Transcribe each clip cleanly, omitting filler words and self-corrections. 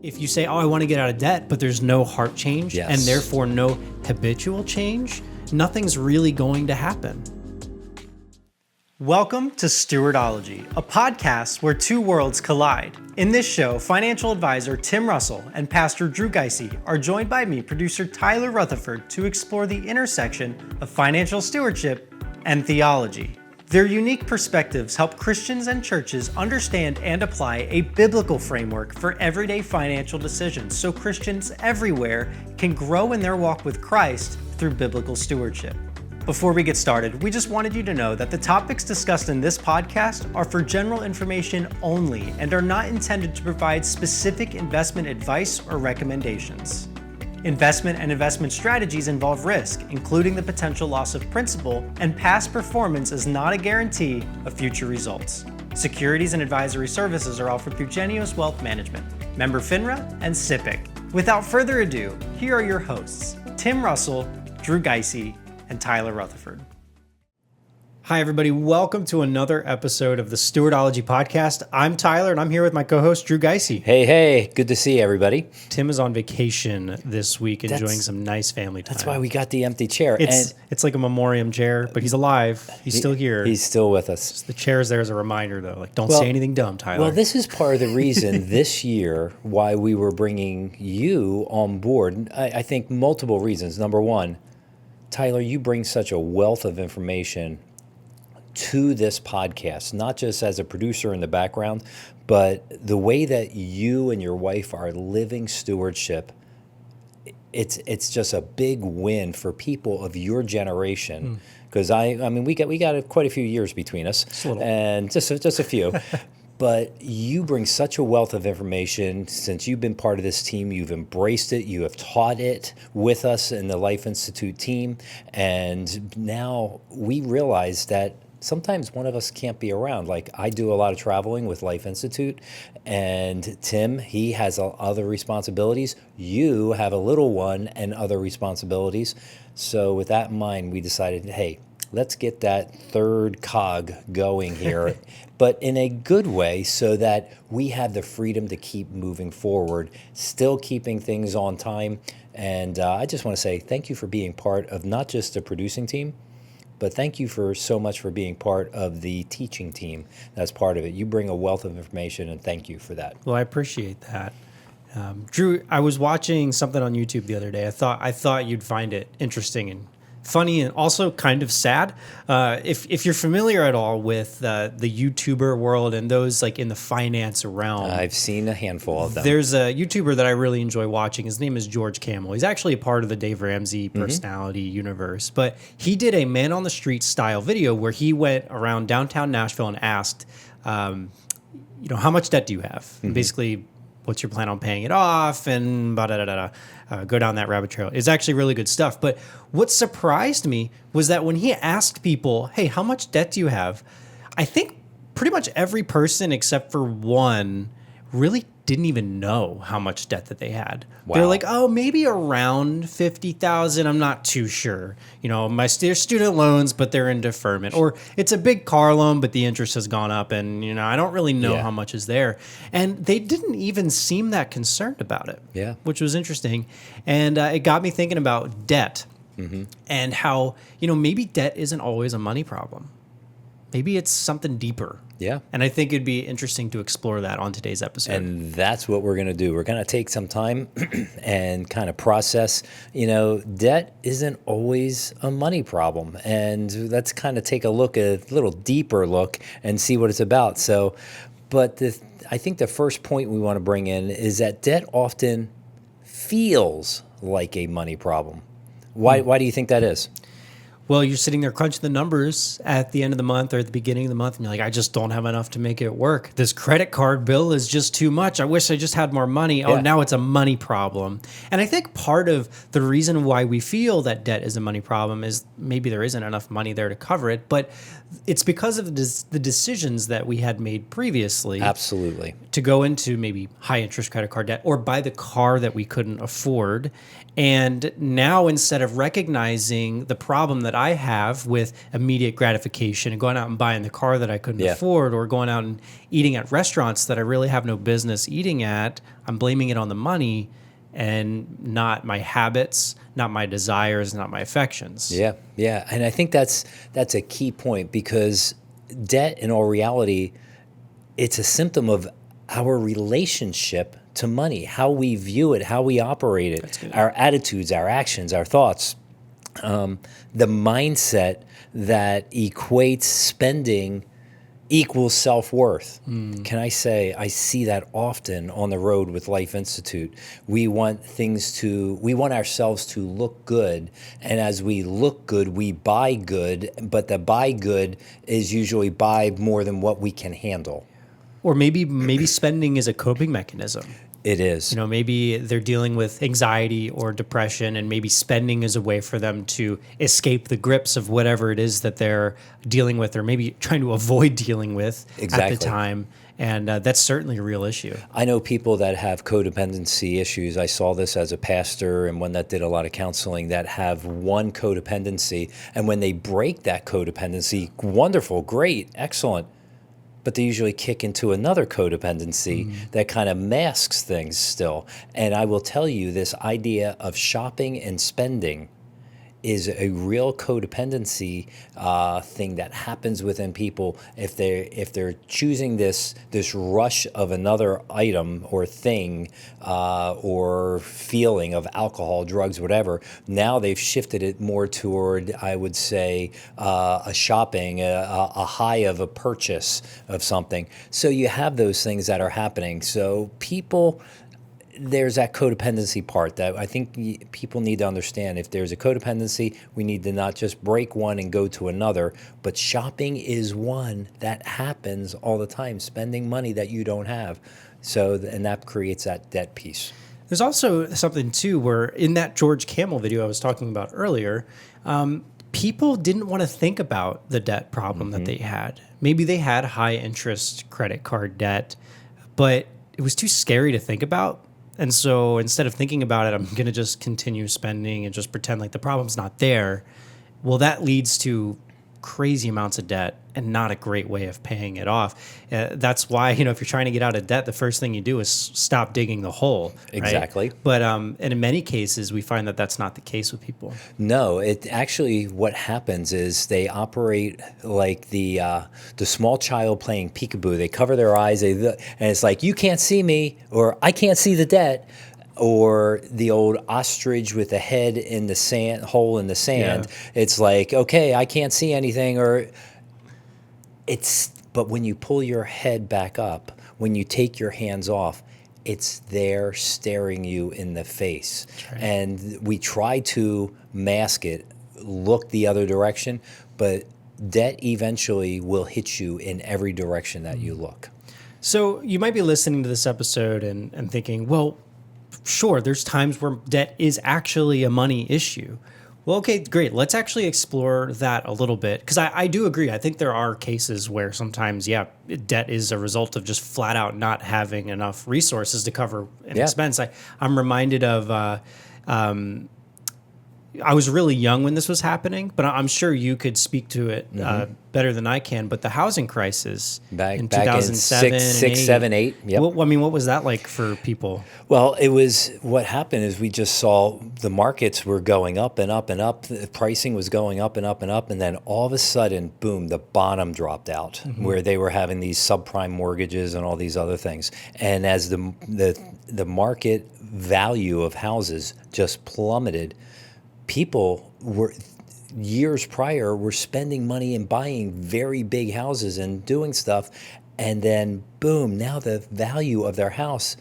If you say, oh, I want to get out of debt, but there's no heart change and therefore no habitual change, nothing's really going to happen. Welcome to Stewardology, a podcast where two worlds collide. In this show, financial advisor Tim Russell and Pastor Gysi are joined by me, producer Tyler Rutherford, to explore the intersection of financial stewardship and theology. Their unique perspectives help Christians and churches understand and apply a biblical framework for everyday financial decisions so Christians everywhere can grow in their walk with Christ through biblical stewardship. Before we get started, we just wanted you to know that the topics discussed in this podcast are for general information only and are not intended to provide specific investment advice or recommendations. Investment and investment strategies involve risk, including the potential loss of principal, and past performance is not a guarantee of future results. Securities and advisory services are offered through Genius Wealth Management, member FINRA, and SIPC. Without further ado, here are your hosts, Tim Russell, Gysi, and Tyler Rutherford. Hi, everybody. Welcome to another episode of the Stewardology Podcast. I'm Tyler, and I'm here with my co-host, Gysi. Hey. Good to see everybody. Tim is on vacation this week, enjoying some nice family time. That's why we got the empty chair. It's like a memoriam chair, but he's alive. He's still here. He's still with us. The chair's there as a reminder, though. Like, don't say anything dumb, Tyler. Well, this is part of the reason this year why we were bringing you on board. I think multiple reasons. Number one, Tyler, you bring such a wealth of information to this podcast, not just as a producer in the background, but the way that you and your wife are living stewardship. It's just a big win for people of your generation. Because I mean, we got quite a few years between us, and just a few. But you bring such a wealth of information. Since you've been part of this team, you've embraced it, you have taught it with us in the Life Institute team, and now we realize that sometimes one of us can't be around. Like, I do a lot of traveling with Life Institute, and Tim, he has other responsibilities. You have a little one and other responsibilities. So with that in mind, we decided, hey, let's get that third cog going here, but in a good way so that we have the freedom to keep moving forward, still keeping things on time. And I just want to say thank you for being part of not just the producing team, but thank you for so much for being part of the teaching team that's part of it. You bring a wealth of information, and thank you for that. Well, I appreciate that. Drew, I was watching something on YouTube the other day. I thought you'd find it interesting and funny and also kind of sad. If you're familiar at all with the YouTuber world and those like in the finance realm. I've seen a handful of them. There's a YouTuber that I really enjoy watching. His name is George Camel. He's actually a part of the Dave Ramsey personality universe, but he did a man on the street style video where he went around downtown Nashville and asked, how much debt do you have? And basically, what's your plan on paying it off, and go down that rabbit trail. It's actually really good stuff. But what surprised me was that when he asked people, hey, how much debt do you have? I think pretty much every person except for one really didn't even know how much debt that they had. Wow. They're like, oh, maybe around $50,000. I'm not too sure. My student loans, but they're in deferment. Or it's a big car loan, but the interest has gone up, and I don't really know how much is there. And they didn't even seem that concerned about it, which was interesting. And it got me thinking about debt and how maybe debt isn't always a money problem. Maybe it's something deeper. Yeah. And I think it'd be interesting to explore that on today's episode. And that's what we're going to do. We're going to take some time and kind of process, debt isn't always a money problem. And let's kind of take a little deeper look and see what it's about. So, but I think the first point we want to bring in is that debt often feels like a money problem. Why do you think that is? Well, you're sitting there crunching the numbers at the end of the month or at the beginning of the month, and you're like, I just don't have enough to make it work. This credit card bill is just too much. I wish I just had more money. Oh, now it's a money problem. And I think part of the reason why we feel that debt is a money problem is maybe there isn't enough money there to cover it, but it's because of the decisions that we had made previously. Absolutely. To go into maybe high interest credit card debt or buy the car that we couldn't afford. And now instead of recognizing the problem that I have with immediate gratification and going out and buying the car that I couldn't Yeah. afford, or going out and eating at restaurants that I really have no business eating at, I'm blaming it on the money and not my habits, not my desires, not my affections. Yeah, yeah. And I think that's a key point, because debt, in all reality, it's a symptom of our relationship to money, how we view it, how we operate it, our attitudes, our actions, our thoughts, the mindset that equates spending equals self-worth. Can I say I see that often on the road with Life Institute? We want ourselves to look good, and as we look good, we buy good, but the buy good is usually buy more than what we can handle. Or maybe spending is a coping mechanism. It is. Maybe they're dealing with anxiety or depression, and maybe spending is a way for them to escape the grips of whatever it is that they're dealing with, or maybe trying to avoid dealing with Exactly. at the time. And that's certainly a real issue. I know people that have codependency issues. I saw this as a pastor and one that did a lot of counseling, that have one codependency. And when they break that codependency, wonderful, great, excellent. But they usually kick into another codependency that kind of masks things still. And I will tell you, this idea of shopping and spending is a real codependency thing that happens within people if they're choosing this rush of another item or thing or feeling of alcohol, drugs, whatever. Now they've shifted it more toward, I would say, a shopping, a high of a purchase of something. So you have those things that are happening. So people, there's that codependency part that I think people need to understand. If there's a codependency, we need to not just break one and go to another, but shopping is one that happens all the time, spending money that you don't have. So, and that creates that debt piece. There's also something, too, where in that George Camel video I was talking about earlier, people didn't want to think about the debt problem that they had. Maybe they had high interest credit card debt, but it was too scary to think about. And so instead of thinking about it, I'm going to just continue spending and just pretend like the problem's not there. Well, that leads to crazy amounts of debt and not a great way of paying it off. That's why, if you're trying to get out of debt, the first thing you do is stop digging the hole. Exactly. Right? But and in many cases, we find that that's not the case with people. No, it actually, what happens is they operate like the small child playing peekaboo. They cover their eyes, and it's like, you can't see me, or I can't see the debt. Or the old ostrich with the head in the sand, hole in the sand. Yeah. It's like, okay, I can't see anything, but when you pull your head back up, when you take your hands off, it's there staring you in the face. Right. And we try to mask it, look the other direction, but debt eventually will hit you in every direction that you look. So you might be listening to this episode and thinking, well, sure, there's times where debt is actually a money issue. Well, okay, great. Let's actually explore that a little bit, because I do agree. I think there are cases where sometimes, debt is a result of just flat out not having enough resources to cover an expense. I'm reminded of I was really young when this was happening, but I'm sure you could speak to it better than I can. But the housing crisis in 2007, in 6, 7, 8. Yep. What was that like for people? Well, what happened is we just saw the markets were going up and up and up. The pricing was going up and up and up. And then all of a sudden, boom, the bottom dropped out where they were having these subprime mortgages and all these other things. And as the market value of houses just plummeted, people were years prior were spending money and buying very big houses and doing stuff, and then boom, now the value of their house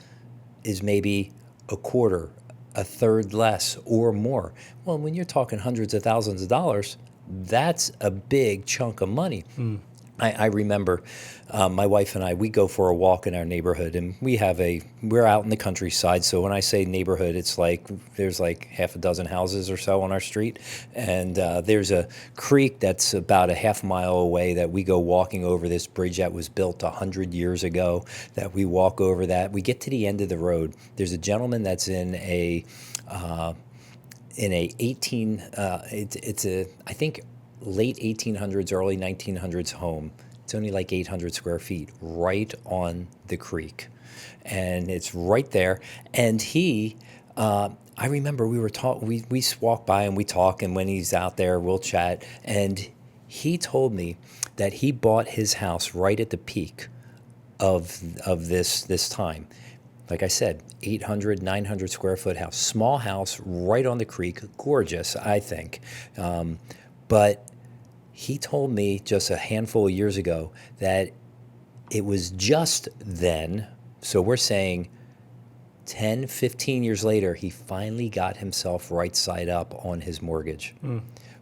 is maybe a quarter, a third less or more. Well, when you're talking hundreds of thousands of dollars, that's a big chunk of money. I remember my wife and I, we go for a walk in our neighborhood, and we're out in the countryside. So when I say neighborhood, it's like there's like half a dozen houses or so on our street. And there's a creek that's about a half mile away that we go walking over, this bridge that was built 100 years ago, that we walk over that. We get to the end of the road. There's a gentleman that's in in a it's a, I think, late 1800s, early 1900s home. It's only like 800 square feet, right on the creek. And it's right there. And I remember we walk by and we talk, and when he's out there, we'll chat. And he told me that he bought his house right at the peak of this time. Like I said, 800, 900 square foot house, small house right on the creek, gorgeous, I think. But he told me just a handful of years ago that it was just then, so we're saying 10, 15 years later, he finally got himself right side up on his mortgage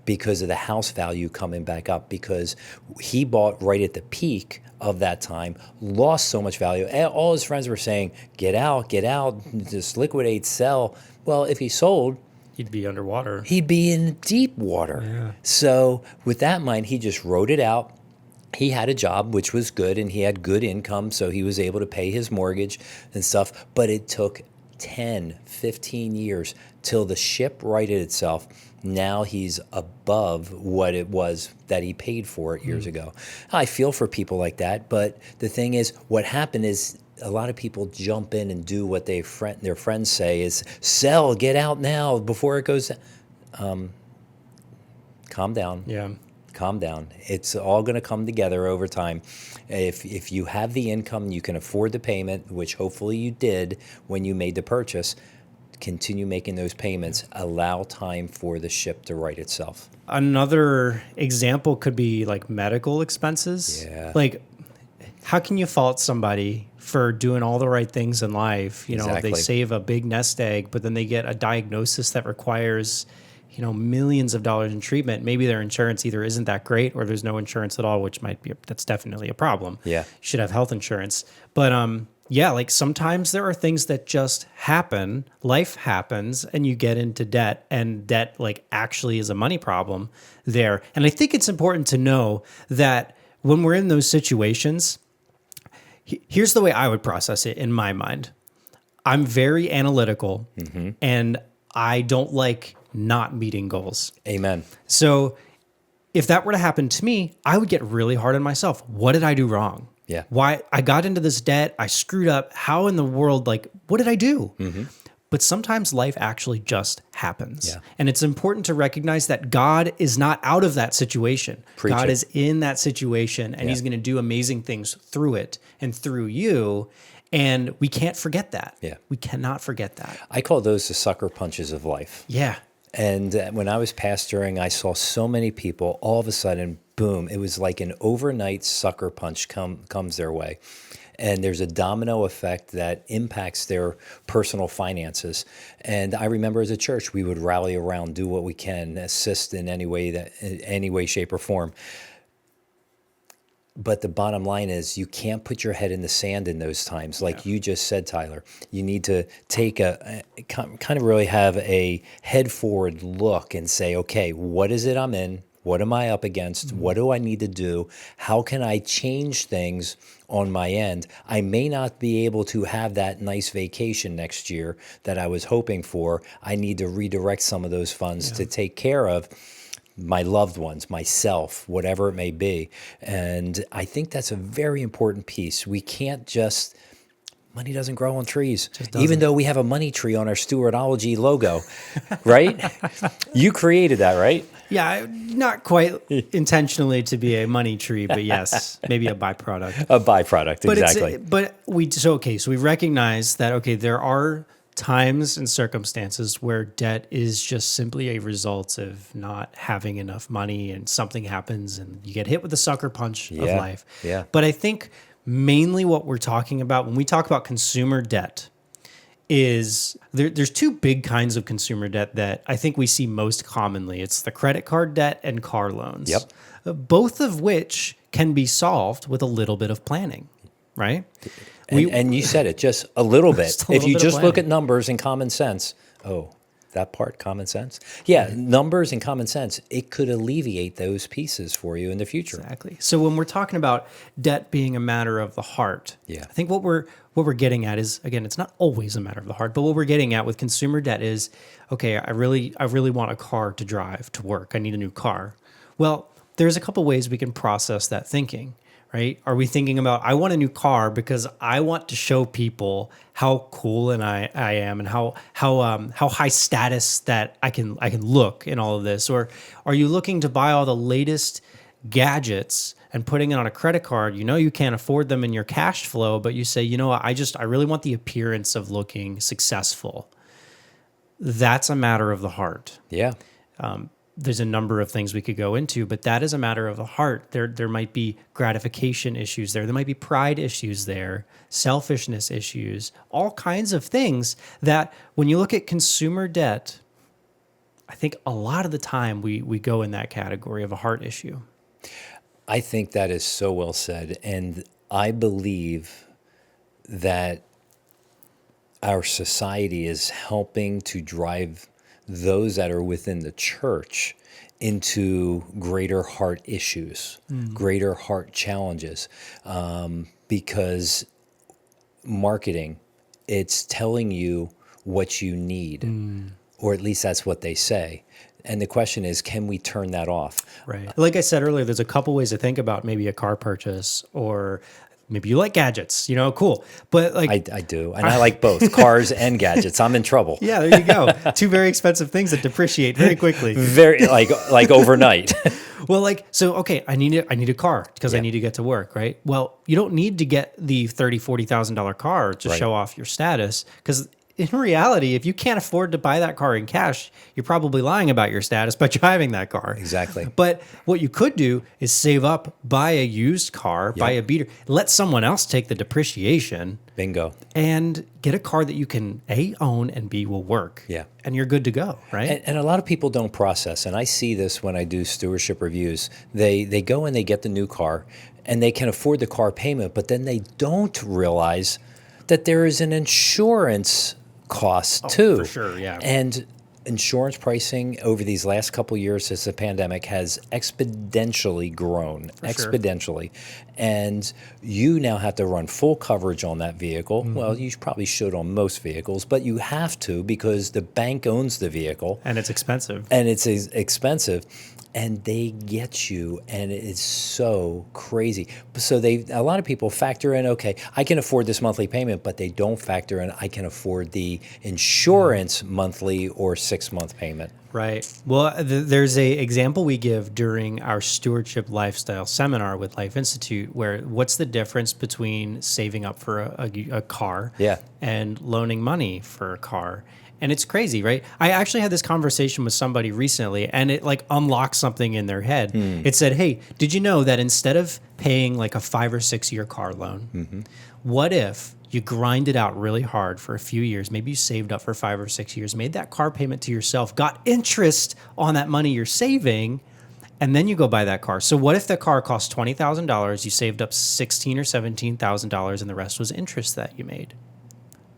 because of the house value coming back up, because he bought right at the peak of that time, lost so much value. And all his friends were saying, get out, just liquidate, sell. Well, if he sold, He'd be underwater. He'd be in deep water. Yeah. So with that in mind, he just wrote it out. He had a job, which was good, and he had good income, so he was able to pay his mortgage and stuff. But it took 10, 15 years till the ship righted itself. Now he's above what it was that he paid for it years ago. I feel for people like that, but the thing is, what happened is a lot of people jump in and do what their friends say is, sell, get out now before it goes. Calm down. Yeah. Calm down. It's all going to come together over time. If you have the income, you can afford the payment, which hopefully you did when you made the purchase. Continue making those payments. Allow time for the ship to right itself. Another example could be like medical expenses. Yeah. Like, how can you fault somebody for doing all the right things in life? You know, Exactly. they save a big nest egg, but then they get a diagnosis that requires, millions of dollars in treatment. Maybe their insurance either isn't that great or there's no insurance at all, which that's definitely a problem. Yeah. You should have health insurance. But yeah, like sometimes there are things that just happen, life happens, and you get into debt, and debt like actually is a money problem there. And I think it's important to know that when we're in those situations, here's the way I would process it in my mind. I'm very analytical, and I don't like not meeting goals. Amen. So if that were to happen to me, I would get really hard on myself. What did I do wrong? Yeah. Why I got into this debt, I screwed up. How in the world, what did I do? But sometimes life actually just happens. Yeah. And it's important to recognize that God is not out of that situation. Preach God it. is in that situation, and he's going to do amazing things through it and through you. And we can't forget that. Yeah. We cannot forget that. I call those the sucker punches of life. Yeah. And when I was pastoring, I saw so many people, all of a sudden, boom, it was like an overnight sucker punch comes their way. And there's a domino effect that impacts their personal finances. And I remember as a church, we would rally around, do what we can, assist in any way, shape, or form. But the bottom line is you can't put your head in the sand in those times. Like you just said, Tyler, you need to take kind of really have a head forward look and say, okay, what is it I'm in? What am I up against? What do I need to do? How can I change things on my end? I may not be able to have that nice vacation next year that I was hoping for. I need to redirect some of those funds to take care of my loved ones, myself, whatever it may be. And I think that's a very important piece. We can't money doesn't grow on trees, even though we have a money tree on our Stewardology logo, right? You created that, right? Yeah, not quite intentionally to be a money tree, but yes, maybe a byproduct. A byproduct, exactly. So we recognize that, there are times and circumstances where debt is just simply a result of not having enough money, and something happens and you get hit with the sucker punch of life. Yeah. But I think mainly what we're talking about when we talk about consumer debt is there's two big kinds of consumer debt that I think we see most commonly. It's the credit card debt and car loans. Yep. Both of which can be solved with a little bit of planning, right? And you said it, just a little bit. Just a If little you bit of just look planning. at numbers and common sense, that part, common sense? Yeah, numbers and common sense, it could alleviate those pieces for you in the future. Exactly. So when we're talking about debt being a matter of the heart, Yeah. I think what we're what we're getting at is, again, it's not always a matter of the heart, but what we're getting at with consumer debt is, okay, I really want a car to drive to work. I need a new car. Well, there's a couple ways we can process that thinking, right? Are we thinking about, I want a new car because I want to show people how cool and I am, and how high status that I can look in all of this? Or are you looking to buy all the latest gadgets and putting it on a credit card? You know you can't afford them in your cash flow, but you say, you know what, I really want the appearance of looking successful. That's a matter of the heart. Yeah. There's a number of things we could go into, but that is a matter of the heart. There might be gratification issues there. There might be pride issues there, selfishness issues, all kinds of things that when you look at consumer debt, I think a lot of the time we go in that category of a heart issue. I think that is so well said. And I believe that our society is helping to drive those that are within the church into greater heart issues, greater heart challenges, because marketing, it's telling you what you need, or at least that's what they say. And the question is, can we turn that off? Right. Like I said earlier, there's a couple ways to think about maybe a car purchase, or maybe you like gadgets, cool. But like I do. And I like both cars and gadgets. I'm in trouble. Yeah, there you go. Two very expensive things that depreciate very quickly. Very like overnight. Well, okay, I need a car because I need to get to work, right? Well, you don't need to get the $30,000-$40,000 car to show off your status, because in reality, if you can't afford to buy that car in cash, you're probably lying about your status by driving that car. Exactly. But what you could do is save up, buy a used car, buy a beater, let someone else take the depreciation. Bingo. And get a car that you can A, own, and B, will work. Yeah. And you're good to go, right? And a lot of people don't process, and I see this when I do stewardship reviews. They go and they get the new car, and they can afford the car payment, but then they don't realize that there is an insurance cost too. For sure, yeah. And insurance pricing over these last couple of years since the pandemic has exponentially grown, exponentially. And you now have to run full coverage on that vehicle. Well, you probably should on most vehicles, but you have to because the bank owns the vehicle. And it's expensive. And they get you, and it is so crazy. So a lot of people factor in, okay, I can afford this monthly payment, but they don't factor in I can afford the insurance monthly or 6-month payment. Right. Well, there's a example we give during our stewardship lifestyle seminar with Life Institute, where what's the difference between saving up for a car and loaning money for a car? And it's crazy, right? I actually had this conversation with somebody recently, and it unlocked something in their head. It said, hey, did you know that instead of paying like a 5 or 6 year car loan, what if you grind it out really hard for a few years, maybe you saved up for 5 or 6 years, made that car payment to yourself, got interest on that money you're saving, and then you go buy that car. So what if the car cost $20,000, you saved up $16,000 or $17,000, and the rest was interest that you made?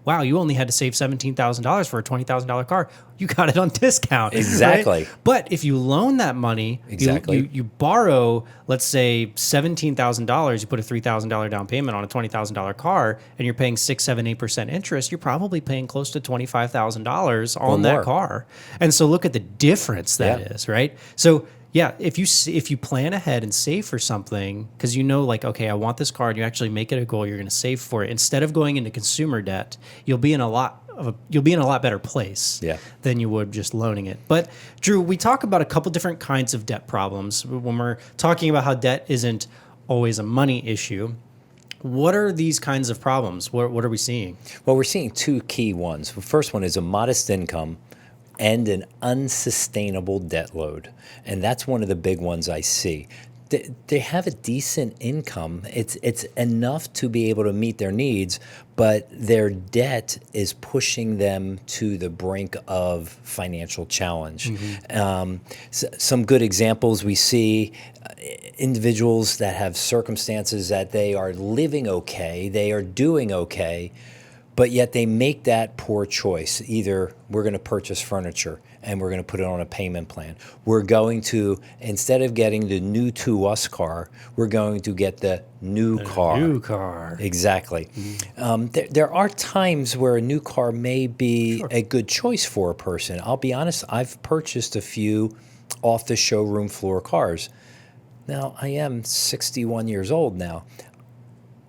Wow, you only had to save $17,000 for a $20,000 car. You got it on discount. Exactly. Right? But if you loan that money, you borrow, let's say $17,000, you put a $3,000 down payment on a $20,000 car, and you're paying 6, 7, 8% interest, you're probably paying close to $25,000 on that car. And so look at the difference that is, right? So yeah, if you plan ahead and save for something, because okay, I want this car, and you actually make it a goal, you're going to save for it. Instead of going into consumer debt, you'll be in a lot better place than you would just loaning it. But Drew, we talk about a couple different kinds of debt problems when we're talking about how debt isn't always a money issue. What are these kinds of problems? What are we seeing? Well, we're seeing two key ones. The first one is a modest income and an unsustainable debt load. And that's one of the big ones I see. They have a decent income. It's enough to be able to meet their needs, but their debt is pushing them to the brink of financial challenge. Some good examples we see, individuals that have circumstances that they are living okay, they are doing okay, but yet they make that poor choice. Either we're going to purchase furniture and we're going to put it on a payment plan. We're going to, instead of getting the new to us car, we're going to get the new car. New car. Exactly. There are times where a new car may be a good choice for a person. I'll be honest, I've purchased a few off the showroom floor cars. Now, I am 61 years old now.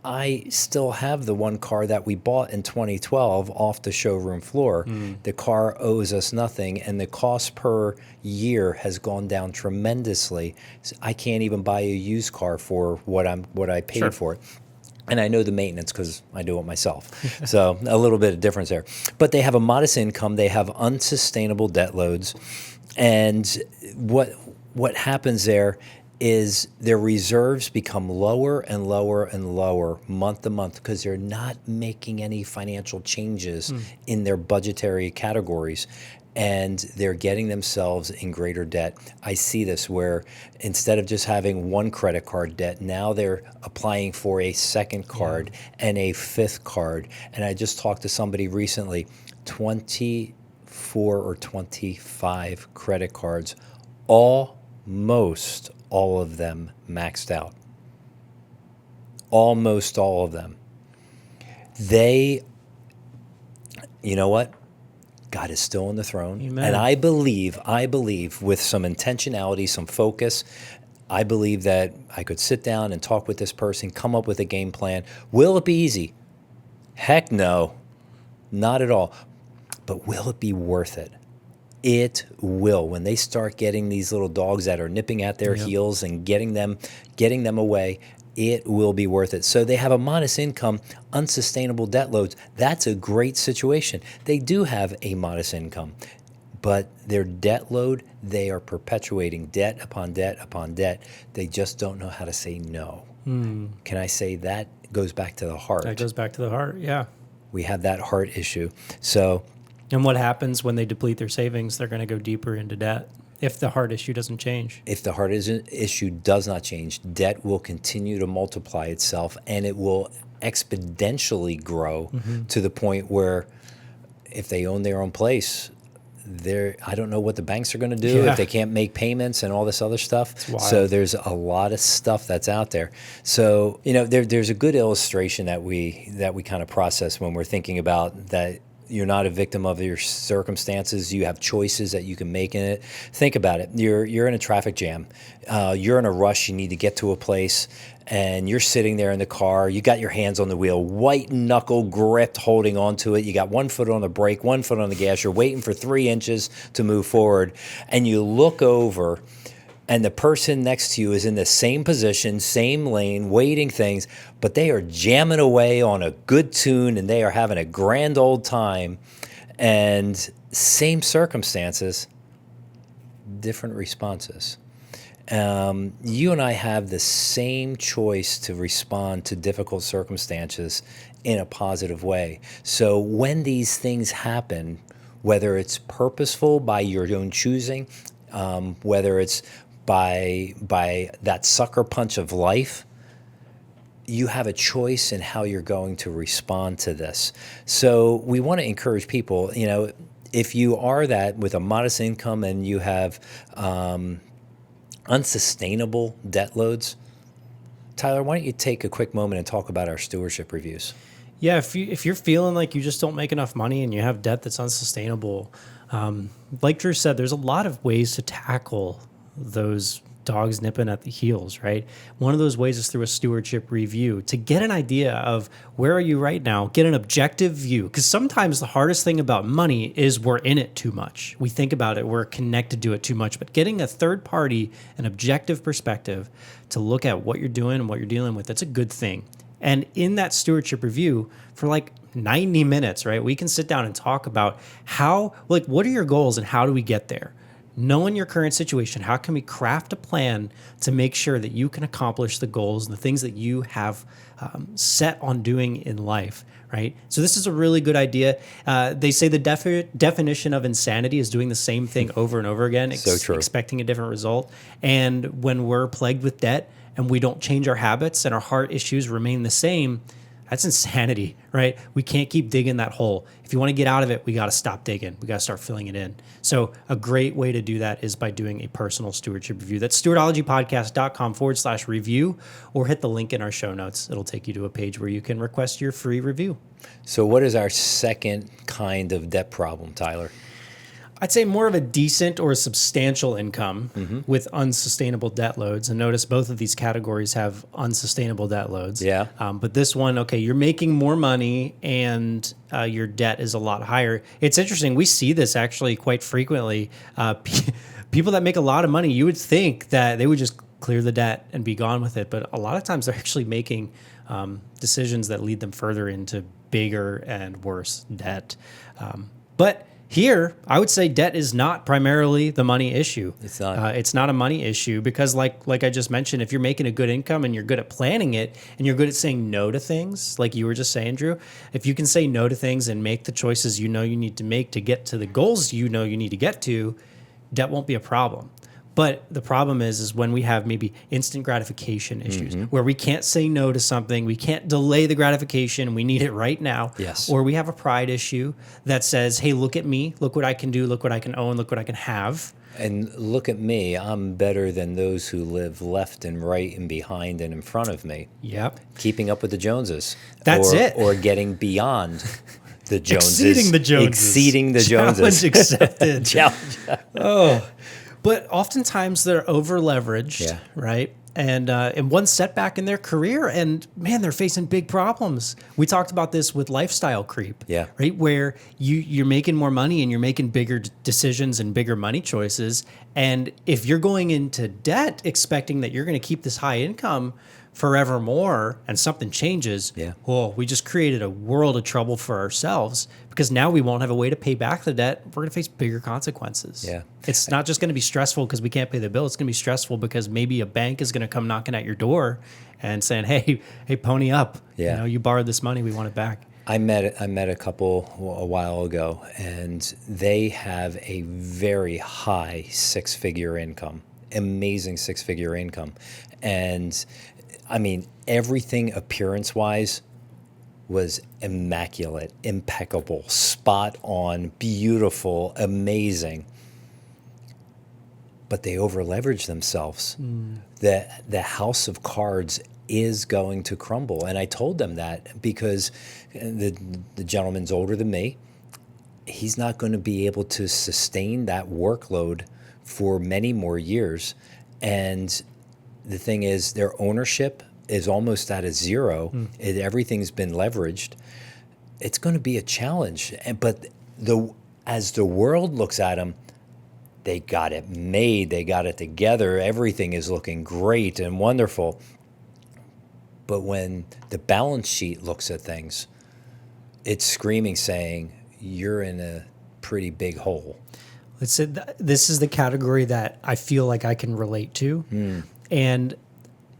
I still have the one car that we bought in 2012 off the showroom floor. The car owes us nothing, and the cost per year has gone down tremendously. I can't even buy a used car for what I paid for it. And I know the maintenance because I do it myself. So a little bit of difference there. But they have a modest income. They have unsustainable debt loads. And what happens there is their reserves become lower and lower and lower month to month because they're not making any financial changes in their budgetary categories, and they're getting themselves in greater debt. I see this where instead of just having one credit card debt, now they're applying for a second card and a fifth card. And I just talked to somebody recently, 24 or 25 credit cards, almost all of them maxed out. Almost all of them. You know what? God is still on the throne. Amen. And I believe with some intentionality, some focus, I believe that I could sit down and talk with this person, come up with a game plan. Will it be easy? Heck no, not at all. But will it be worth it? It will. When they start getting these little dogs that are nipping at their heels and getting them away, it will be worth it. So they have a modest income, unsustainable debt loads. That's a great situation. They do have a modest income, but their debt load, they are perpetuating debt upon debt upon debt. They just don't know how to say no. Can I say that goes back to the heart? That goes back to the heart, yeah. We have that heart issue. So. And what happens when they deplete their savings? They're going to go deeper into debt if the heart issue doesn't change. If the heart issue does not change, debt will continue to multiply itself, and it will exponentially grow to the point where if they own their own place, I don't know what the banks are going to do if they can't make payments and all this other stuff. So there's a lot of stuff that's out there. So, there's a good illustration that we kind of process when we're thinking about that. You're not a victim of your circumstances. You have choices that you can make in it. Think about it. You're in a traffic jam. You're in a rush. You need to get to a place, and you're sitting there in the car. You got your hands on the wheel, white knuckle gripped, holding onto it. You got one foot on the brake, one foot on the gas. You're waiting for 3 inches to move forward, and you look over, and the person next to you is in the same position, same lane, waiting things, but they are jamming away on a good tune and they are having a grand old time. And same circumstances, different responses. You and I have the same choice to respond to difficult circumstances in a positive way. So when these things happen, whether it's purposeful by your own choosing, whether it's by that sucker punch of life, you have a choice in how you're going to respond to this. So we want to encourage people, if you are that with a modest income and you have unsustainable debt loads, Tyler, why don't you take a quick moment and talk about our stewardship reviews? Yeah, if you're feeling like you just don't make enough money and you have debt that's unsustainable, like Drew said, there's a lot of ways to tackle those dogs nipping at the heels, right? One of those ways is through a stewardship review to get an idea of where are you right now, get an objective view. Because sometimes the hardest thing about money is we're in it too much. We think about it, we're connected to it too much. But getting a third party, an objective perspective to look at what you're doing and what you're dealing with, that's a good thing. And in that stewardship review, for like 90 minutes, right, we can sit down and talk about what are your goals and how do we get there? Knowing your current situation, how can we craft a plan to make sure that you can accomplish the goals and the things that you have set on doing in life, right? So this is a really good idea. They say the definition of insanity is doing the same thing over and over again, expecting a different result. And when we're plagued with debt and we don't change our habits and our heart issues remain the same, That's insanity, right? We can't keep digging that hole. If you want to get out of it, we got to stop digging. We got to start filling it in. So a great way to do that is by doing a personal stewardship review. That's stewardologypodcast.com/review, or hit the link in our show notes. It'll take you to a page where you can request your free review. So what is our second kind of debt problem, Tyler? I'd say more of a decent or a substantial income with unsustainable debt loads. And notice both of these categories have unsustainable debt loads. Yeah. But this one, okay, you're making more money and your debt is a lot higher. It's interesting. We see this actually quite frequently. People that make a lot of money, you would think that they would just clear the debt and be gone with it. But a lot of times they're actually making decisions that lead them further into bigger and worse debt. But here, I would say debt is not primarily the money issue. It's not. It's not a money issue because, like I just mentioned, if you're making a good income and you're good at planning it and you're good at saying no to things, like you were just saying, Drew, if you can say no to things and make the choices you know you need to make to get to the goals you know you need to get to, debt won't be a problem. But the problem is when we have maybe instant gratification issues where we can't say no to something, we can't delay the gratification, we need it right now. Yes. Or we have a pride issue that says, hey, look at me, look what I can do, look what I can own, look what I can have. And look at me, I'm better than those who live left and right and behind and in front of me. Yep. Keeping up with the Joneses. That's it. Or getting beyond the Joneses. Exceeding the Joneses. Exceeding the Joneses. Challenge accepted. Challenge. Oh. But oftentimes they're over leveraged, right? And one setback in their career, and man, they're facing big problems. We talked about this with lifestyle creep, right? Where you're making more money and you're making bigger decisions and bigger money choices. And if you're going into debt expecting that you're going to keep this high income forevermore and something changes, well, we just created a world of trouble for ourselves because now we won't have a way to pay back the debt. We're going to face bigger consequences. Yeah. It's not just going to be stressful because we can't pay the bill. It's going to be stressful because maybe a bank is going to come knocking at your door and saying, hey, pony up. Yeah. You know, you borrowed this money. We want it back. I met a couple a while ago, and they have a very high six-figure income, amazing six-figure income. And I mean, everything appearance-wise was immaculate, impeccable, spot on, beautiful, amazing. But they over-leveraged themselves. The house of cards is going to crumble. And I told them that because the gentleman's older than me. He's not going to be able to sustain that workload for many more years. And the thing is, their ownership is almost at a zero. Everything's been leveraged. It's going to be a challenge. But as the world looks at them, they got it made. They got it together. Everything is looking great and wonderful. But when the balance sheet looks at things, it's screaming, saying, you're in a pretty big hole. Let's say this is the category that I feel like I can relate to. And,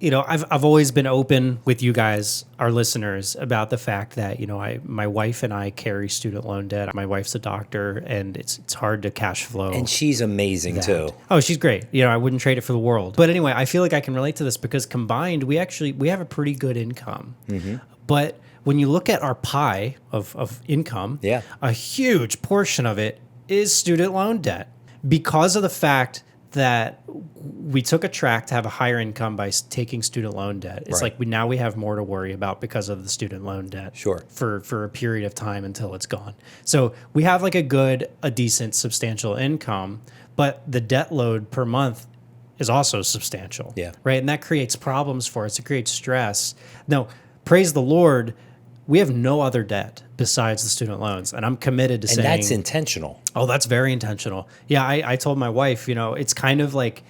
you know, I've always been open with you guys, our listeners, about the fact that, you know, my wife and I carry student loan debt. My wife's a doctor, and it's hard to cash flow. And she's amazing too. Oh, she's great. You know, I wouldn't trade it for the world. But anyway, I feel like I can relate to this because combined, we have a pretty good income. But when you look at our pie of income, a huge portion of it is student loan debt because of the fact that we took a track to have a higher income by taking student loan debt. It's like we have more to worry about because of the student loan debt for a period of time until it's gone. So we have like a decent, substantial income, but the debt load per month is also substantial, right? And that creates problems for us. It creates stress. Now, praise the Lord, we have no other debt besides the student loans. And I'm committed to saying... And that's intentional. Oh, that's very intentional. Yeah, I told my wife, you know, it's kind of like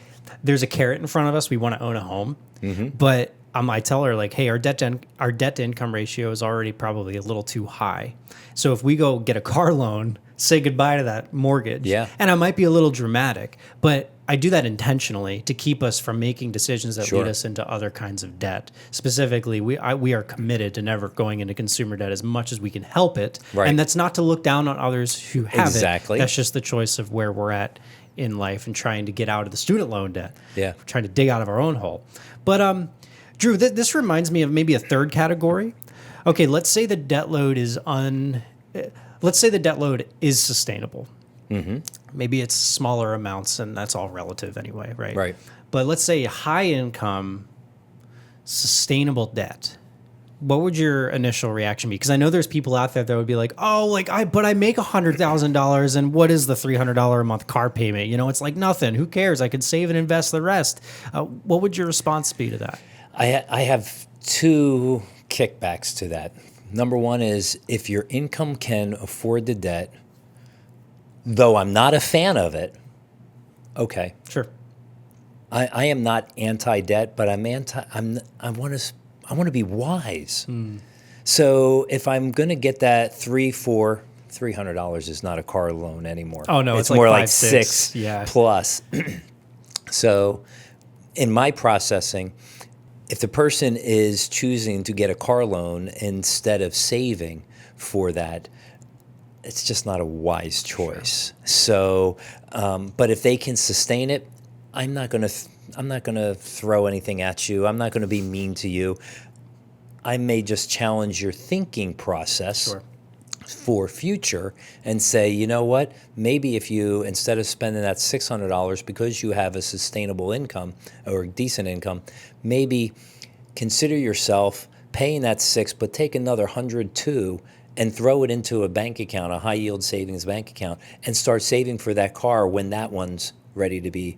there's a carrot in front of us. We want to own a home. But I tell her, like, hey, our debt to income ratio is already probably a little too high. So if we go get a car loan, say goodbye to that mortgage. And I might be a little dramatic, but I do that intentionally to keep us from making decisions that lead us into other kinds of debt. Specifically, we are committed to never going into consumer debt as much as we can help it. And that's not to look down on others who have it. That's just the choice of where we're at in life and trying to get out of the student loan debt. We're trying to dig out of our own hole. But Drew, this reminds me of maybe a third category. Okay, let's say the debt load is sustainable. Mm-hmm. Maybe it's smaller amounts, and that's all relative anyway, right? Right. But let's say high income, sustainable debt. What would your initial reaction be? Because I know there's people out there that would be like, "Oh, but I make $100,000, and what is the $300 a month car payment? It's like nothing. Who cares? I could save and invest the rest." What would your response be to that? I have two kickbacks to that. Number one is if your income can afford the debt, though I'm not a fan of it, okay. Sure. I am not anti-debt, but I want to be wise. So if I'm going to get that $300 is not a car loan anymore. Oh no, it's like more 5, like 6 6 plus. So in my processing, if the person is choosing to get a car loan instead of saving for that, it's just not a wise choice. Sure. So, but if they can sustain it, I'm not going to throw anything at you. I'm not going to be mean to you. I may just challenge your thinking process. Sure. For future and say, you know what, maybe if you, instead of spending that $600 because you have a sustainable income or decent income, maybe consider yourself paying that $6, but take another $100 too and throw it into a bank account, a high yield savings bank account, and start saving for that car when that one's ready to be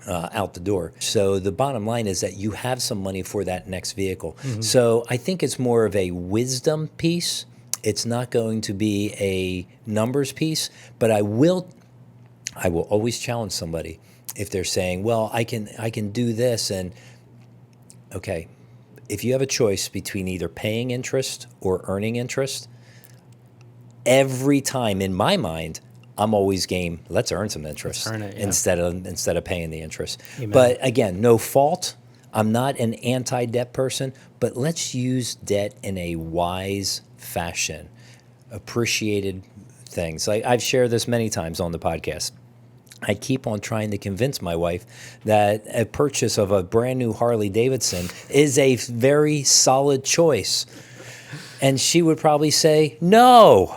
out the door. So the bottom line is that you have some money for that next vehicle. Mm-hmm. So I think it's more of a wisdom piece. It's not going to be a numbers piece, but I will always challenge somebody if they're saying, well, I can do this. And okay, if you have a choice between either paying interest or earning interest, every time in my mind, I'm always game, let's earn some interest. Let's earn it, yeah. instead of paying the interest. Amen. But again, no fault. I'm not an anti-debt person, but let's use debt in a wise fashion. Appreciated things. I've shared this many times on the podcast. I keep on trying to convince my wife that a purchase of a brand new Harley Davidson is a very solid choice. And she would probably say, no.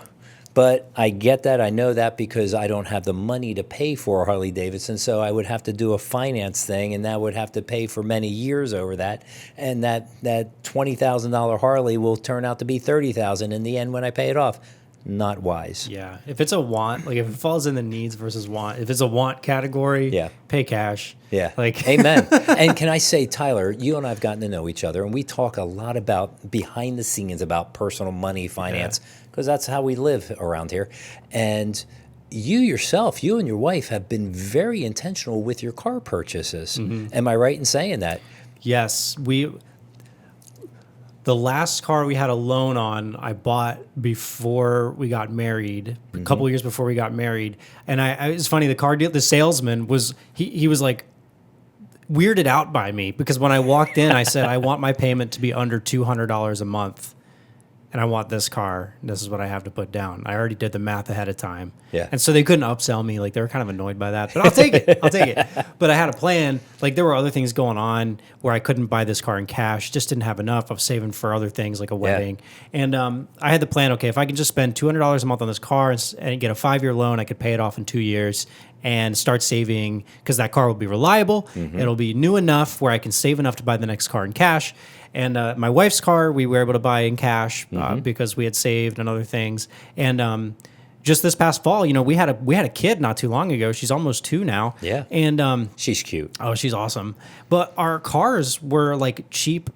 But I get that. I know that because I don't have the money to pay for a Harley Davidson. So I would have to do a finance thing, and that would have to pay for many years over that. And that $20,000 Harley will turn out to be $30,000 in the end when I pay it off. Not wise. Yeah. If it's a want, like if it falls in the needs versus want, if it's a want category, pay cash. Yeah. Like Amen. And can I say, Tyler, you and I have gotten to know each other, and we talk a lot about behind the scenes about personal money, finance, because that's how we live around here. And you yourself, you and your wife have been very intentional with your car purchases. Mm-hmm. Am I right in saying that? Yes. The last car we had a loan on, I bought before we got married, a couple of years before we got married. And it's funny, the salesman was, he was like weirded out by me because when I walked in, I said, I want my payment to be under $200 a month. And I want this car. This is what I have to put down. I already did the math ahead of time. Yeah. And so they couldn't upsell me. Like, they were kind of annoyed by that. But I'll take it. I'll take it. But I had a plan. Like, there were other things going on where I couldn't buy this car in cash. Just didn't have enough. I was saving for other things like a wedding. Yeah. And I had the plan, okay, if I can just spend $200 a month on this car and get a 5-year loan, I could pay it off in 2 years and start saving because that car will be reliable. Mm-hmm. It'll be new enough where I can save enough to buy the next car in cash. And my wife's car, we were able to buy in cash because we had saved and other things. And just this past fall, we had a kid not too long ago. She's almost 2 now. Yeah. And she's cute. Oh, she's awesome. But our cars were like cheap,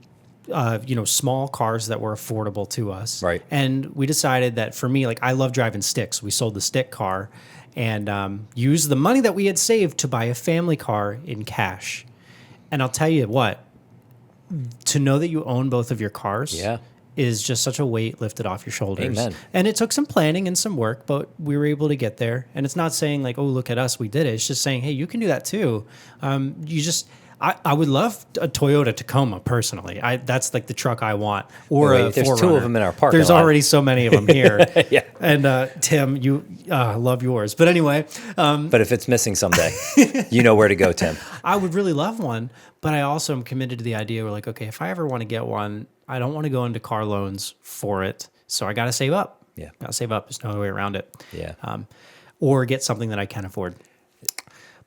small cars that were affordable to us. Right. And we decided that for me, like I love driving sticks. We sold the stick car and used the money that we had saved to buy a family car in cash. And I'll tell you what. To know that you own both of your cars is just such a weight lifted off your shoulders. Amen. And it took some planning and some work, but we were able to get there. And it's not saying like, oh, look at us, we did it. It's just saying, hey, you can do that too. I would love a Toyota Tacoma personally. That's like the truck I want. Or a there's 4Runner. 2 of them in our parking There's lot. already so many of them here. Yeah. And Tim, you love yours. But anyway. But if it's missing someday, you know where to go, Tim. I would really love one, but I also am committed to the idea where like, okay, if I ever want to get one, I don't want to go into car loans for it. So I got to save up. Yeah. Got to save up. There's no other way around it. Yeah. Or get something that I can afford.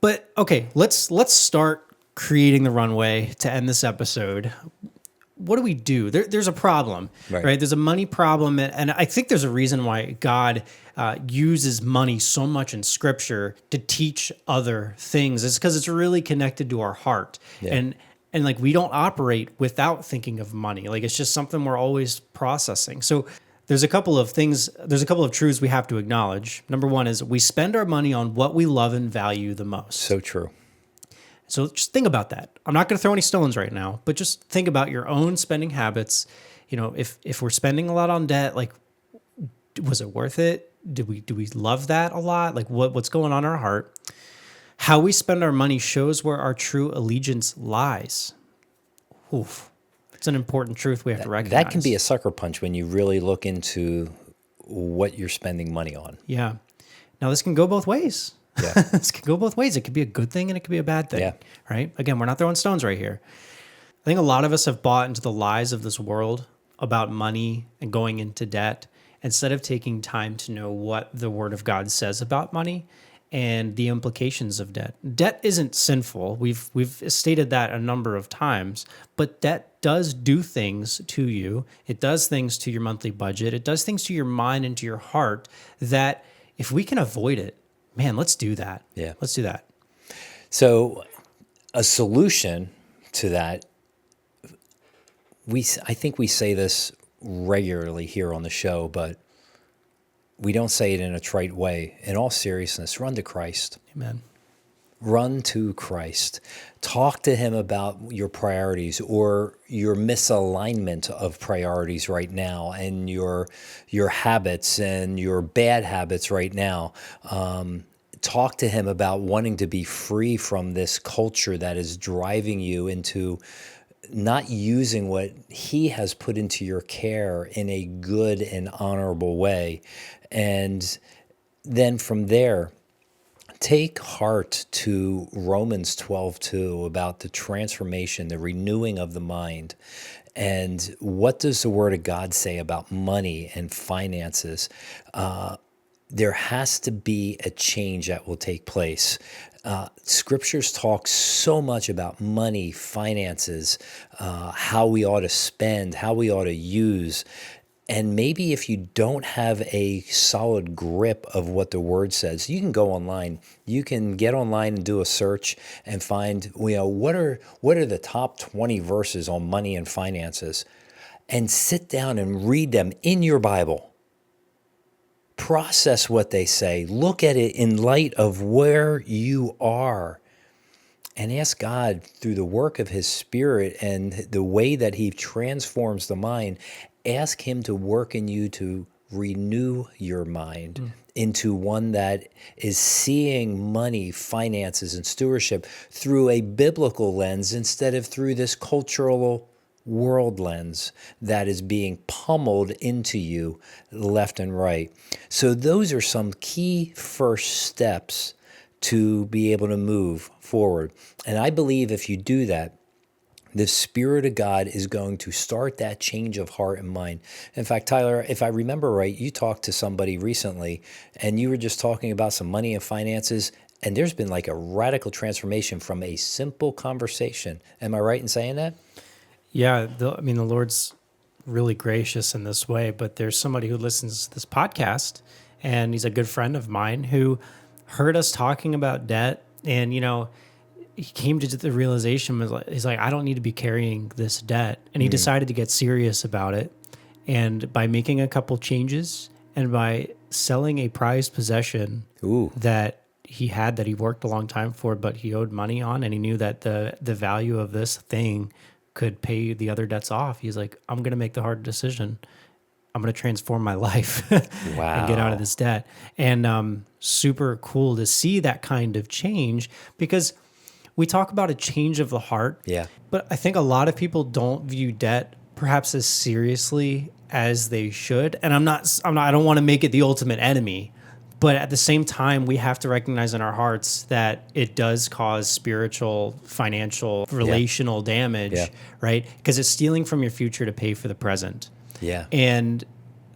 But okay, let's start creating the runway to end this episode. What do we do? There's a problem, right? There's a money problem. And I think there's a reason why God uses money so much in Scripture to teach other things. It's because it's really connected to our heart. Yeah. And like we don't operate without thinking of money. Like it's just something we're always processing. So there's a couple of truths we have to acknowledge. Number one is we spend our money on what we love and value the most. So true. So just think about that. I'm not going to throw any stones right now, but just think about your own spending habits. You know, if we're spending a lot on debt, like, was it worth it? Do we love that a lot? Like what's going on in our heart? How we spend our money shows where our true allegiance lies. Oof. It's an important truth we have to recognize. That can be a sucker punch when you really look into what you're spending money on. Yeah. Now this can go both ways. Yeah. This could go both ways. It could be a good thing and it could be a bad thing, right? Again, we're not throwing stones right here. I think a lot of us have bought into the lies of this world about money and going into debt instead of taking time to know what the Word of God says about money and the implications of debt. Debt isn't sinful. We've stated that a number of times, but debt does do things to you. It does things to your monthly budget. It does things to your mind and to your heart that if we can avoid it, man, let's do that. Yeah. Let's do that. So a solution to that, I think we say this regularly here on the show, but we don't say it in a trite way. In all seriousness, run to Christ. Amen. Run to Christ. Talk to him about your priorities or your misalignment of priorities right now and your habits and your bad habits right now. Talk to him about wanting to be free from this culture that is driving you into not using what he has put into your care in a good and honorable way. And then from there, take heart to Romans 12:2 about the transformation, the renewing of the mind. And what does the Word of God say about money and finances? There has to be a change that will take place. Scriptures talk so much about money, finances, how we ought to spend, how we ought to use. And maybe if you don't have a solid grip of what the Word says, you can go online. You can get online and do a search and find, what are the top 20 verses on money and finances, and sit down and read them in your Bible. Process what they say. Look at it in light of where you are. And ask God through the work of His Spirit and the way that He transforms the mind, ask Him to work in you to renew your mind into one that is seeing money, finances, and stewardship through a biblical lens instead of through this cultural world lens that is being pummeled into you left and right. So those are some key first steps to be able to move forward. And I believe if you do that, the Spirit of God is going to start that change of heart and mind. In fact, Tyler, if I remember right, you talked to somebody recently and you were just talking about some money and finances, and there's been like a radical transformation from a simple conversation. Am I right in saying that? Yeah, the Lord's really gracious in this way, but there's somebody who listens to this podcast, and he's a good friend of mine who heard us talking about debt, and, he came to the realization, he's like, I don't need to be carrying this debt, and he decided to get serious about it, and by making a couple changes, and by selling a prized possession that he had that he worked a long time for, but he owed money on, and he knew that the value of this thing could pay the other debts off. He's like, I'm going to make the hard decision. I'm going to transform my life and get out of this debt. And super cool to see that kind of change, because we talk about a change of the heart. Yeah. But I think a lot of people don't view debt perhaps as seriously as they should. And I don't want to make it the ultimate enemy, But at the same time, we have to recognize in our hearts that it does cause spiritual, financial, relational damage, right? Because it's stealing from your future to pay for the present. Yeah. And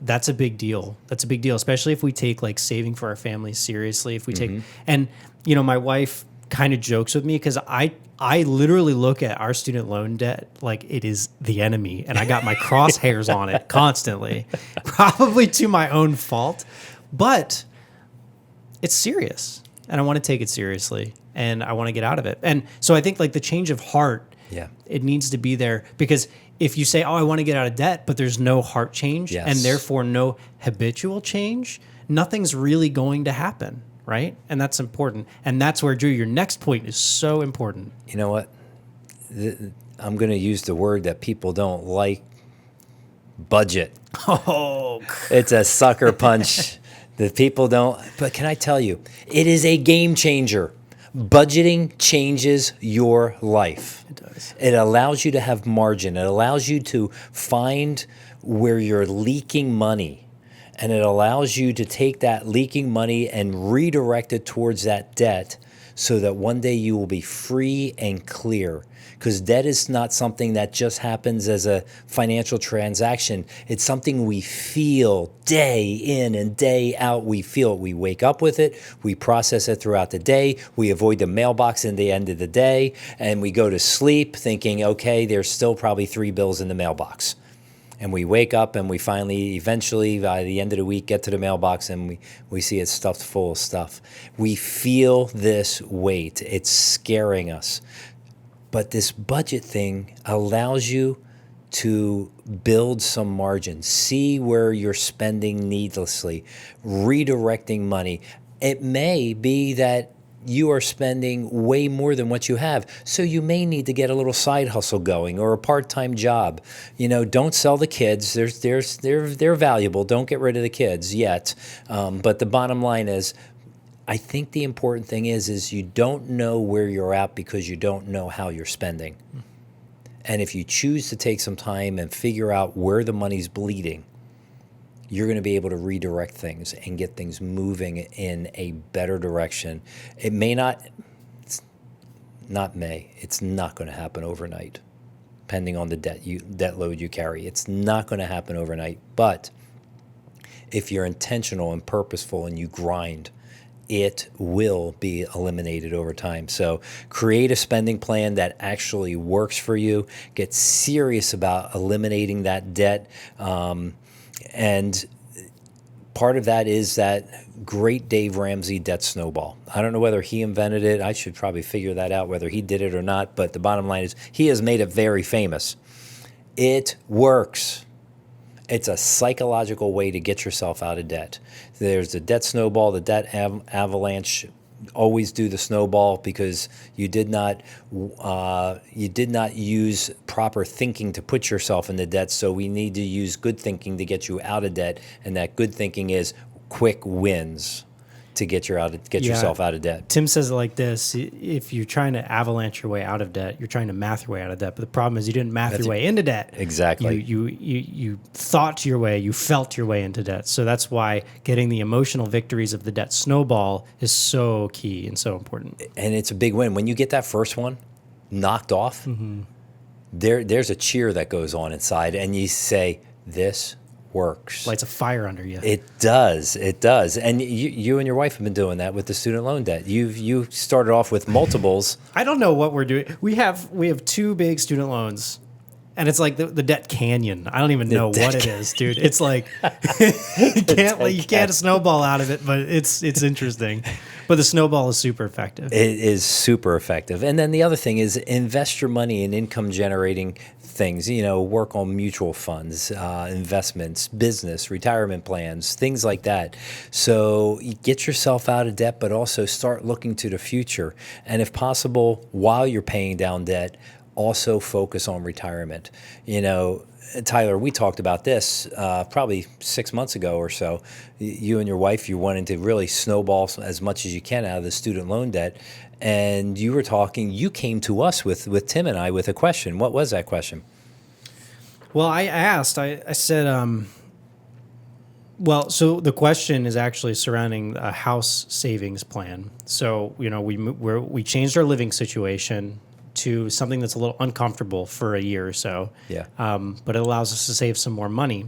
that's a big deal. That's a big deal, especially if we take like saving for our families seriously. If we take, and you know, my wife kind of jokes with me because I literally look at our student loan debt like it is the enemy, and I got my crosshairs on it constantly, probably to my own fault, but it's serious, and I want to take it seriously, and I want to get out of it. And so I think like the change of heart, it needs to be there, because if you say, oh, I want to get out of debt, but there's no heart change and therefore no habitual change, nothing's really going to happen, right? And that's important. And that's where, Drew, your next point is so important. You know what? I'm going to use the word that people don't like, budget. Oh, it's a sucker punch. The people don't, but can I tell you, it is a game changer. Budgeting changes your life. It does. It allows you to have margin. It allows you to find where you're leaking money. And it allows you to take that leaking money and redirect it towards that debt so that one day you will be free and clear. Because debt is not something that just happens as a financial transaction. It's something we feel day in and day out. We feel it. We wake up with it. We process it throughout the day. We avoid the mailbox in the end of the day. And we go to sleep thinking, okay, there's still probably 3 bills in the mailbox. And we wake up and we finally, eventually, by the end of the week, get to the mailbox and we see it stuffed full of stuff. We feel this weight. It's scaring us. But this budget thing allows you to build some margin, see where you're spending needlessly, redirecting money. It may be that you are spending way more than what you have, so you may need to get a little side hustle going or a part-time job. You know, don't sell the kids. They're valuable. Don't get rid of the kids yet. But the bottom line is, I think the important thing is you don't know where you're at because you don't know how you're spending. And if you choose to take some time and figure out where the money's bleeding, you're going to be able to redirect things and get things moving in a better direction. It may not, it's not going to happen overnight, depending on the debt load you carry. It's not going to happen overnight. But if you're intentional and purposeful and you grind, it will be eliminated over time. So create a spending plan that actually works for you. Get serious about eliminating that debt. And part of that is that great Dave Ramsey debt snowball. I don't know whether he invented it. I should probably figure that out, whether he did it or not. But the bottom line is he has made it very famous. It works. It's a psychological way to get yourself out of debt. There's the debt snowball, the debt avalanche. Always do the snowball because you did not use proper thinking to put yourself into debt. So we need to use good thinking to get you out of debt, and that good thinking is quick wins to get yourself out of debt. Tim says it like this: if you're trying to avalanche your way out of debt, you're trying to math your way out of debt. But the problem is you didn't math your way into debt. Exactly. You thought your way, you felt your way into debt. So that's why getting the emotional victories of the debt snowball is so key and so important. And it's a big win. When you get that first one knocked off, there's a cheer that goes on inside, and you say, this works. Lights a fire under you. It does. And you and your wife have been doing that with the student loan debt. You started off with multiples. I don't know what we're doing. We have 2 big student loans, and it's like the debt canyon. I don't even know what it is, dude. It's like you can't snowball out of it, but it's interesting. But the snowball is super effective. It is super effective. And then the other thing is invest your money in income generating things, work on mutual funds, investments, business, retirement plans, things like that. So you get yourself out of debt, but also start looking to the future. And if possible, while you're paying down debt, also focus on retirement. Tyler, we talked about this probably 6 months ago or so. You and your wife, you wanted to really snowball as much as you can out of the student loan debt. And you came to us with Tim and I with a question. What was that question? Well, I asked, I said, Well, so the question is actually surrounding a house savings plan. So, we changed our living situation to something that's a little uncomfortable for a year or so. Yeah. But it allows us to save some more money.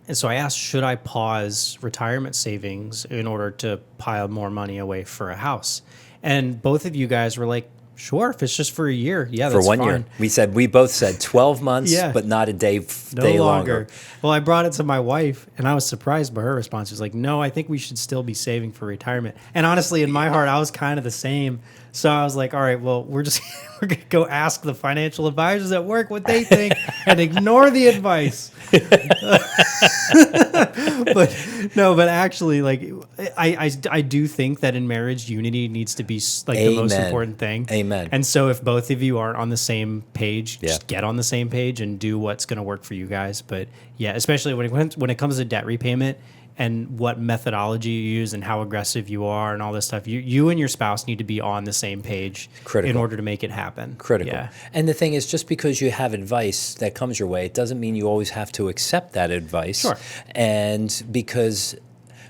And so I asked, should I pause retirement savings in order to pile more money away for a house? And both of you guys were like, sure, if it's just for a year, yeah, that's for one fine. year. We both said 12 months, Yeah. but not a day No longer. longer. Well, I brought it to my wife, and I was surprised by her response. She was like, no, I think we should still be saving for retirement. And honestly, in my heart, I was kind of the same. So I was like, all right, well, we're going to go ask the financial advisors at work what they think and ignore the advice. But actually, like, I do think that in marriage, unity needs to be like the most important thing. Amen. And so if both of you aren't on the same page, just get on the same page and do what's going to work for you guys. But yeah, especially when it comes to debt repayment and what methodology you use and how aggressive you are and all this stuff, you and your spouse need to be on the same page in order to make it happen. Critical. Yeah. And the thing is, just because you have advice that comes your way, it doesn't mean you always have to accept that advice. Sure. And because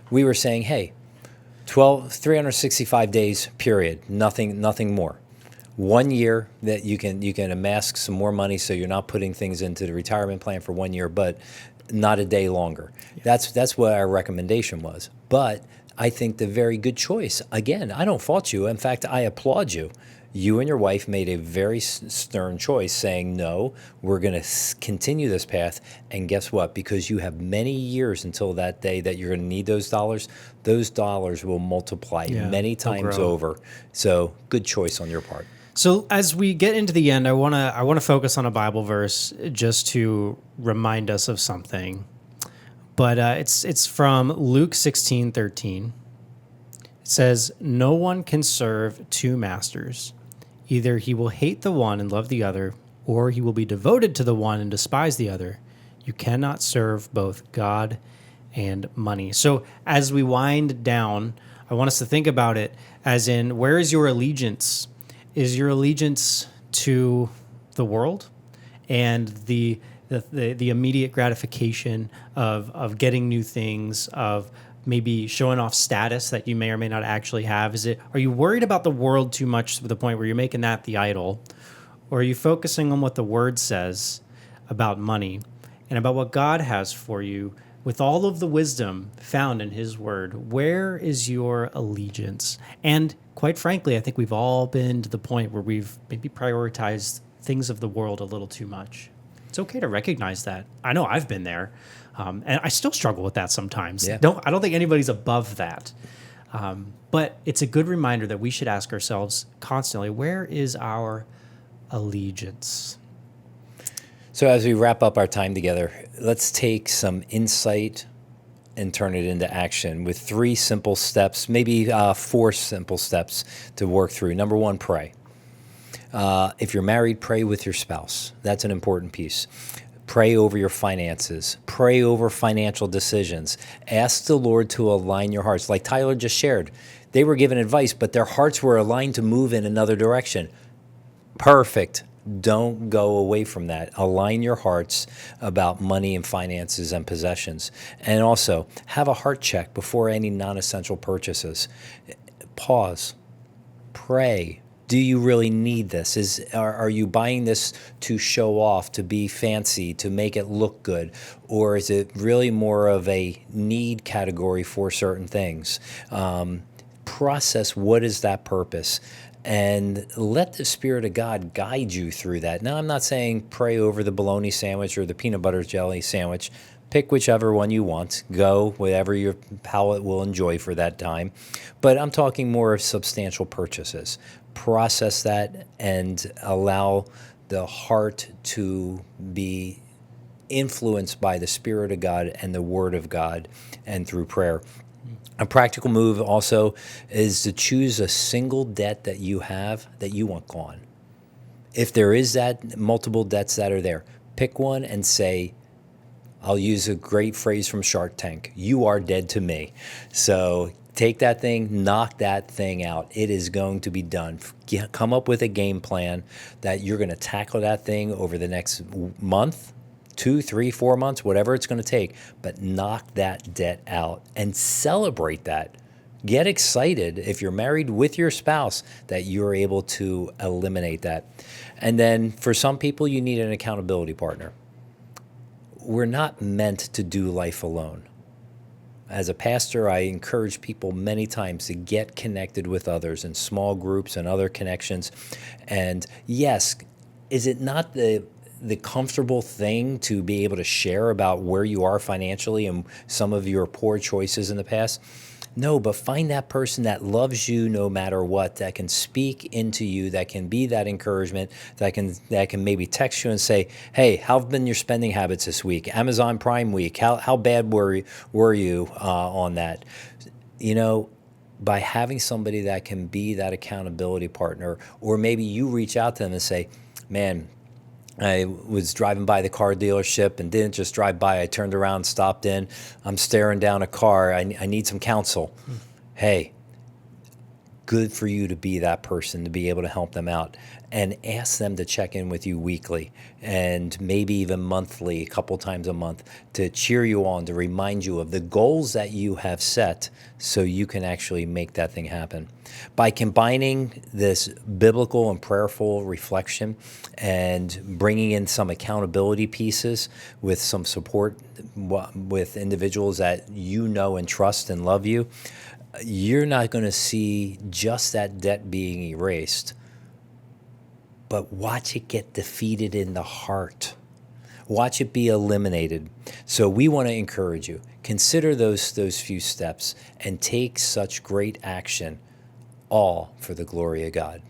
we were saying, hey, 365 days, period, nothing more. 1 year that you can amass some more money so you're not putting things into the retirement plan for 1 year, but not a day longer. Yeah. That's what our recommendation was. But I think the very good choice, again, I don't fault you. In fact, I applaud you. You and your wife made a very stern choice saying, no, we're going to continue this path. And guess what? Because you have many years until that day that you're going to need those dollars will multiply many times over. So good choice on your part. So as we get into the end, I want to focus on a Bible verse just to remind us of something. But it's from Luke 16:13. It says, "No one can serve two masters. Either he will hate the one and love the other, or he will be devoted to the one and despise the other. You cannot serve both God and money." So as we wind down, I want us to think about it as in, where is your allegiance? Is your allegiance to the world and the immediate gratification of getting new things, of maybe showing off status that you may or may not actually have? Are you worried about the world too much to the point where you're making that the idol? Or are you focusing on what the Word says about money and about what God has for you with all of the wisdom found in His Word? Where is your allegiance? And quite frankly, I think we've all been to the point where we've maybe prioritized things of the world a little too much. It's okay to recognize that. I know I've been there, and I still struggle with that sometimes. Yeah. I don't think anybody's above that. But it's a good reminder that we should ask ourselves constantly, where is our allegiance? So as we wrap up our time together, let's take some insight and turn it into action with 3 simple steps, maybe 4 simple steps to work through. Number 1, pray. If you're married, pray with your spouse. That's an important piece. Pray over your finances. Pray over financial decisions. Ask the Lord to align your hearts. Like Tyler just shared, they were given advice, but their hearts were aligned to move in another direction. Perfect. Don't go away from that. Align your hearts about money and finances and possessions. And also, have a heart check before any non-essential purchases. Pause. Pray. Do you really need this? Are you buying this to show off, to be fancy, to make it look good? Or is it really more of a need category for certain things? Process, what is that purpose? And let the Spirit of God guide you through that. Now, I'm not saying pray over the bologna sandwich or the peanut butter jelly sandwich. Pick whichever one you want. Go whatever your palate will enjoy for that time. But I'm talking more of substantial purchases. Process that and allow the heart to be influenced by the Spirit of God and the Word of God and through prayer. A practical move also is to choose a single debt that you have that you want gone. If there is that multiple debts that are there, pick one and say, I'll use a great phrase from Shark Tank, you are dead to me. So take that thing, knock that thing out. It is going to be done. Come up with a game plan that you're going to tackle that thing over the next month, 2, 3, 4 months, whatever it's going to take, but knock that debt out and celebrate that. Get excited if you're married with your spouse that you're able to eliminate that. And then for some people, you need an accountability partner. We're not meant to do life alone. As a pastor, I encourage people many times to get connected with others in small groups and other connections. And yes, is it not the comfortable thing to be able to share about where you are financially and some of your poor choices in the past? No, but find that person that loves you no matter what, that can speak into you, that can be that encouragement, that can maybe text you and say, hey, how have been your spending habits this week? Amazon Prime week, how bad were you on that? You know, by having somebody that can be that accountability partner, or maybe you reach out to them and say, man, I was driving by the car dealership and didn't just drive by. I turned around, stopped in. I'm staring down a car. I need some counsel. Hey, good for you to be that person, to be able to help them out. And ask them to check in with you weekly and maybe even monthly, a couple times a month, to cheer you on, to remind you of the goals that you have set so you can actually make that thing happen. By combining this biblical and prayerful reflection and bringing in some accountability pieces with some support with individuals that you know and trust and love you, you're not going to see just that debt being erased, but watch it get defeated in the heart. Watch it be eliminated. So we want to encourage you. Consider those few steps and take such great action, all for the glory of God.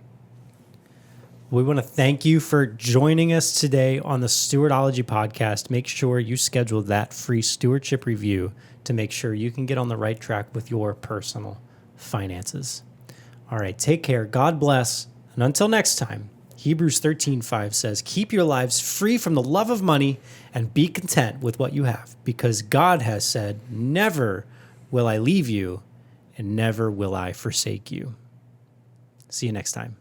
We want to thank you for joining us today on the Stewardology Podcast. Make sure you schedule that free stewardship review to make sure you can get on the right track with your personal finances. All right, take care. God bless. And until next time, Hebrews 13:5 says, keep your lives free from the love of money and be content with what you have, because God has said, never will I leave you and never will I forsake you. See you next time.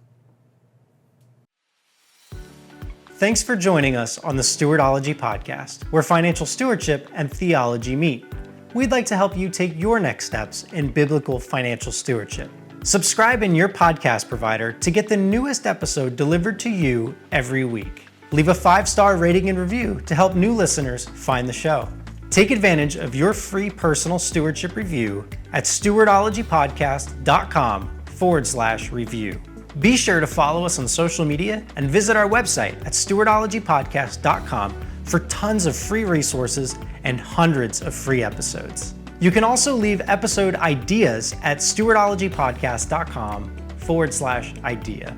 Thanks for joining us on the Stewardology Podcast, where financial stewardship and theology meet. We'd like to help you take your next steps in biblical financial stewardship. Subscribe in your podcast provider to get the newest episode delivered to you every week. Leave a 5-star rating and review to help new listeners find the show. Take advantage of your free personal stewardship review at stewardologypodcast.com/review. Be sure to follow us on social media and visit our website at stewardologypodcast.com for tons of free resources and hundreds of free episodes. You can also leave episode ideas at stewardologypodcast.com/idea.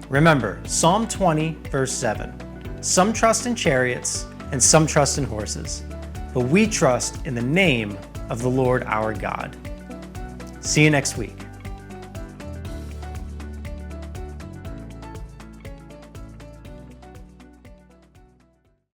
Remember, Psalm 20, verse 7, some trust in chariots and some trust in horses, but we trust in the name of the Lord our God. See you next week.